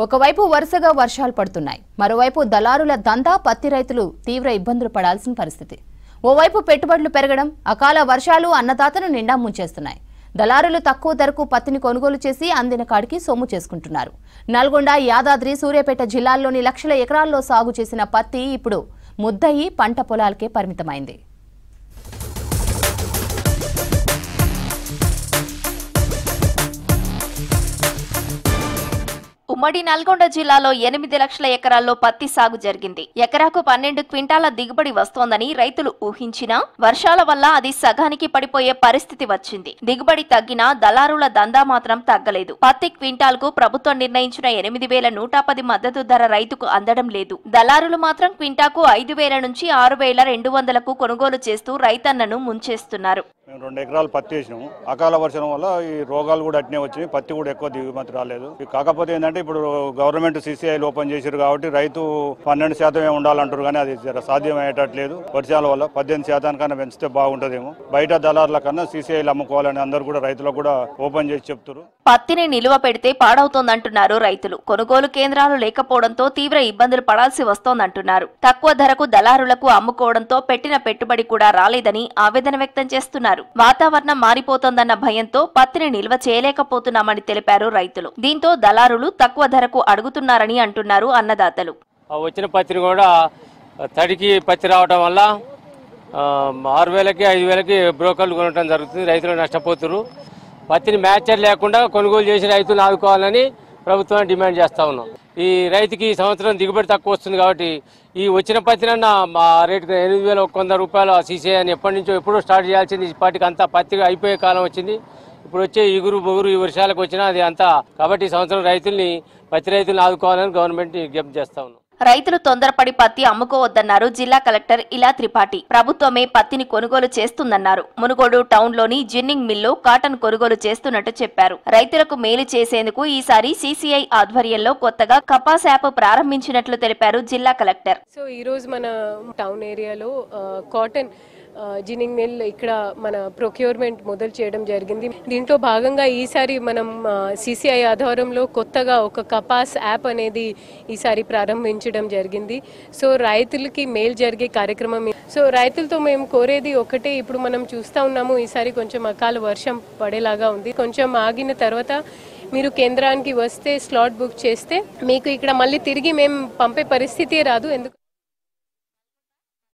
ఒకవైపు వరుసగా వర్షాలు పడుతున్నాయి, మరోవైపు దళారుల దందా పత్తి రైతులు తీవ్ర ఇబ్బందులు పడాల్సిన పరిస్థితి. ఓవైపు పెట్టుబడులు పెరగడం, అకాల వర్షాలు అన్నదాతను నిండా ముంచేస్తున్నాయి. దళారులు తక్కువ ధరకు పత్తిని కొనుగోలు చేసి అందిన కాడికి సొమ్ము చేసుకుంటున్నారు. నల్గొండ, యాదాద్రి, సూర్యాపేట జిల్లాల్లోని లక్షల ఎకరాల్లో సాగు చేసిన పత్తి ఇప్పుడు ముద్దయి పంట పొలాలకే పరిమితమైంది. ఉమ్మడి నల్గొండ జిల్లాలో 8 లక్షల ఎకరాల్లో పత్తి సాగు జరిగింది. ఎకరాకు 12 క్వింటాల దిగుబడి వస్తోందని రైతులు ఊహించినా వర్షాల వల్ల అది సగానికి పడిపోయే పరిస్థితి వచ్చింది. దిగుబడి తగ్గినా దళారుల దందా మాత్రం తగ్గలేదు. పత్తి క్వింటాల్కు ప్రభుత్వం నిర్ణయించిన 8,110 మద్దతు ధర రైతుకు అందడం లేదు. దళారులు మాత్రం క్వింటాకు 5,000 నుంచి 6,200కు కొనుగోలు చేస్తూ రైతన్నను ముంచేస్తున్నారు. 2 ఎకరాలు పత్తి వేసినాము. అకాల వర్షం వల్ల ఈ రోగాలు కూడా అట్నే వచ్చినాయి. పత్తి కూడా ఎక్కువ దిగుమతి రాలేదు. కాకపోతే ఏంటంటే ఇప్పుడు గవర్నమెంట్ CCIలు ఓపెన్ చేశారు కాబట్టి రైతు 12% ఉండాలంటారు, కానీ అది సాధ్యం అయ్యేటట్లేదు. వర్షాల వల్ల 18% కన్నా పెంచితే బాగుంటుందేమో. బయట దళారుల కన్నా CCIలు అమ్ముకోవాలని అందరూ కూడా రైతులకు కూడా ఓపెన్ చేసి చెప్తారు. పత్తిని నిలువ పెడితే పాడవుతోందంటున్నారు రైతులు. కొనుగోలు కేంద్రాలు లేకపోవడంతో తీవ్ర ఇబ్బందులు పడాల్సి వస్తోందంటున్నారు. తక్కువ ధరకు దళారులకు అమ్ముకోవడంతో పెట్టిన పెట్టుబడి కూడా రాలేదని ఆవేదన వ్యక్తం చేస్తున్నారు. వాతావరణం మారిపోతోందన్న భయంతో పత్తిని నిల్వ చేయలేకపోతున్నామని తెలిపారు రైతులు. దీంతో దళారులు తక్కువ ధరకు అడుగుతున్నారని అంటున్నారు అన్నదాతలు. వచ్చిన పత్తిని కూడా తడికి పత్తి రావడం వల్ల 6,000కి 5,000కి బ్రోకర్లు కొనడం జరుగుతుంది. రైతులు నష్టపోతున్నారు. పత్తిని మ్యాచర్ లేకుండా కొనుగోలు చేసి రైతులు ఆదుకోవాలని ప్రభుత్వాన్ని డిమాండ్ చేస్తా ఉన్నాం. ఈ రైతుకి ఈ సంవత్సరం దిగుబడి తక్కువ వస్తుంది కాబట్టి ఈ వచ్చిన పత్తినన్నా మా రేటు 8,100 రూపాయలు CCI అని ఎప్పుడో స్టార్ట్ చేయాల్సింది. ఇప్పటికి అంతా పత్తి అయిపోయే కాలం వచ్చింది. ఇప్పుడు వచ్చే ఇగురు బొగురు ఈ వర్షాలకు వచ్చినా అది అంతా కాబట్టి ఈ సంవత్సరం పత్తి రైతులను ఆదుకోవాలని గవర్నమెంట్ విజ్ఞప్తి చేస్తా ఉన్నాం. రైతులు తొందరపడి పత్తి అమ్ముకోవద్దన్నారు జిల్లా కలెక్టర్ ఇలా త్రిపాఠి. ప్రభుత్వమే పత్తిని కొనుగోలు చేస్తుందన్నారు. మునుగోడు టౌన్లోని జిన్నింగ్ మిల్లో కాటన్ కొనుగోలు చేస్తున్నట్టు చెప్పారు. రైతులకు మేలు చేసేందుకు ఈసారి CCI ఆధ్వర్యంలో కొత్తగా కపాస్ యాప్ ప్రారంభించినట్లు తెలిపారు జిల్లా కలెక్టర్. సో ఈ రోజు మన టౌన్ ఏరియాలో కాటన్ జిన్నింగ్ మిల్ ఇక్కడ మన ప్రొక్యూర్మెంట్ మొదలు చేయడం జరిగింది. దీంట్లో భాగంగా ఈసారి మనం CCI ఆధ్వర్యంలో కొత్తగా ఒక కపాస్ యాప్ అనేది ఈసారి ప్రారంభించడం జరిగింది. సో రైతులకి మేలు జరిగే కార్యక్రమం. సో రైతులతో మేము కోరేది ఒకటే, ఇప్పుడు మనం చూస్తూ ఉన్నాము ఈసారి కొంచెం అకాల వర్షం పడేలాగా ఉంది. కొంచెం ఆగిన తర్వాత మీరు కేంద్రానికి వస్తే స్లాట్ బుక్ చేస్తే మీకు ఇక్కడ మళ్ళీ తిరిగి మేము పంపే పరిస్థితి రాదు. ఎందుకు